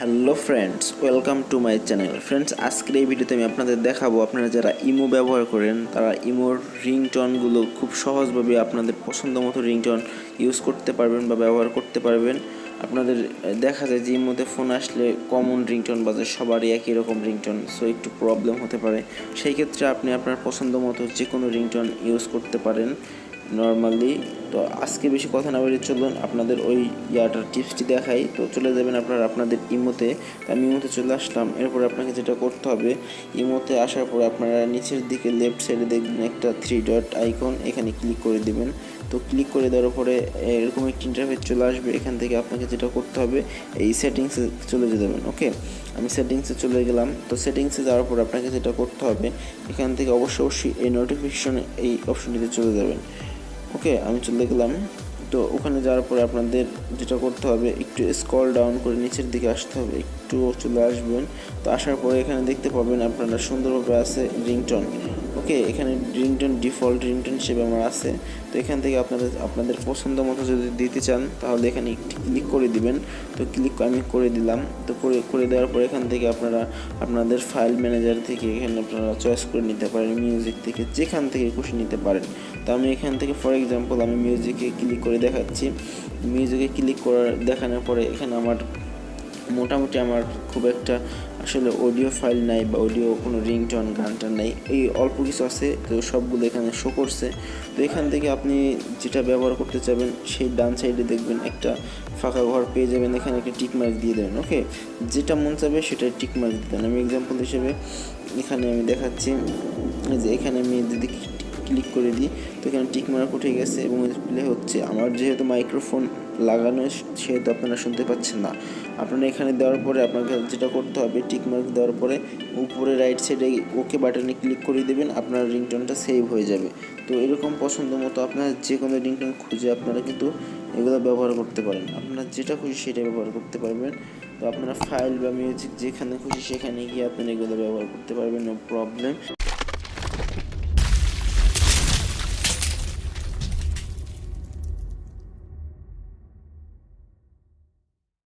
Hello friends, welcome to my channel. Friends, আজকের এই ভিডিওতে আমি আপনাদের দেখাবো আপনারা যারা ইমো ব্যবহার করেন তারা ইমোর রিংটোনগুলো খুব সহজভাবে আপনাদের পছন্দ মতো রিংটোন ইউজ করতে পারবেন বা ব্যবহার করতে পারবেন। আপনাদের দেখা যায় যে ইমোতে ফোন আসলে কমন রিংটোন বাজে, সবারই একই রকম রিংটোন, সো একটু প্রবলেম হতে পারে। সেই ক্ষেত্রে আপনি আপনার পছন্দ মতো যে কোনো রিংটোন ইউজ করতে পারেন নর্মালি। তো আজকে বেশি কথা না বেরিয়ে চলুন আপনাদের ওই টিপসটি দেখাই। তো চলে যাবেন আপনাদের ইমোতে। আমি ইমোতে চলে আসলাম। এরপর আপনাকে যেটা করতে হবে, ইমোতে আসার পর আপনারা নিচের দিকে লেফট সাইডে দেখবেন একটা 3 ডট আইকন, এখানে ক্লিক করে দিবেন। তো ক্লিক করে দেওয়ার পরে এরকম একটি ইন্টারফেস চলে আসবে। এখান থেকে আপনাকে যেটা করতে হবে, এই সেটিংসে চলে যেতে যাবেন। ওকে, আমি সেটিংসে চলে গেলাম। তো সেটিংসে যাওয়ার পর আপনাকে যেটা করতে হবে, এখান থেকে অবশ্যই এই নোটিফিকেশন এই অপশনটিতে চলে যাবেন। ওকে, আমি চলে গেলাম। তো ওখানে যাওয়ার পরে আপনাদের যেটা করতে হবে, একটু স্ক্রল ডাউন করে নিচের দিকে আসতে হবে, একটু চলে আসবেন। তো আসার পরে এখানে দেখতে পাবেন আপনারা সুন্দরভাবে আছে রিংটোন। ওকে, এখানে রিংটোন ডিফল্ট রিংটোন হিসেবে আমার আছে। তো এখান থেকে আপনাদের পছন্দ মতো যদি দিতে চান তাহলে এখানে একটি ক্লিক করে দিবেন। তো ক্লিক আমি করে দিলাম। তো করে দেওয়ার পর এখান থেকে আপনারা আপনাদের ফাইল ম্যানেজার থেকে এখানে আপনারা চয়েস করে নিতে পারেন, মিউজিক থেকে যেখান থেকে খুশি নিতে পারেন। তো আমি এখান থেকে ফর এক্সাম্পল আমি মিউজিকে ক্লিক করে দেখাচ্ছি। মিউজিকে ক্লিক দেখানোর পরে এখানে মোটামুটি আমার খুব একটা আসলে অডিও ফাইল নাই বা অডিও কোনো রিংটোন গানটা নাই, এই অল্প কিছু আছে। তো সবগুলো এখানে শো করছে। তো এখান থেকে আপনি যেটা ব্যবহার করতে চাবেন সেই ডান সাইডে দেখবেন একটা ফাঁকা ঘর পেয়ে যাবেন, এখানে একটা টিক মার্ক দিয়ে দেবেন। ওকে, যেটা মন চাবে সেটা টিক মার্ক দিবেন। আমি এক্সাম্পল হিসেবে এখানে আমি দেখাচ্ছি যে এখানে আমি যদি ক্লিক করে দিই তো এখানে টিক মার্ক উঠে গেছে এবং প্লে হচ্ছে। আমার যেহেতু মাইক্রোফোন লাগানো সেহেতু আপনারা শুনতে পাচ্ছেন না। আপনারা এখানে দেওয়ার পরে আপনাকে যেটা করতে হবে, টিক মার্ক দেওয়ার পরে উপরে রাইট সাইডে ওকে বাটনে ক্লিক করে দেবেন, আপনার রিংটোনটা সেভ হয়ে যাবে। তো এরকম পছন্দ মতো আপনার যে কোনো রিংটোন খুঁজে আপনারা কিন্তু এগুলো ব্যবহার করতে পারেন। আপনারা যেটা খুশি সেটা ব্যবহার করতে পারবেন। তো আপনারা ফাইল বা মিউজিক যেখানে খুশি সেখানে গিয়ে আপনারা এগুলো ব্যবহার করতে পারবেন, নো প্রবলেম।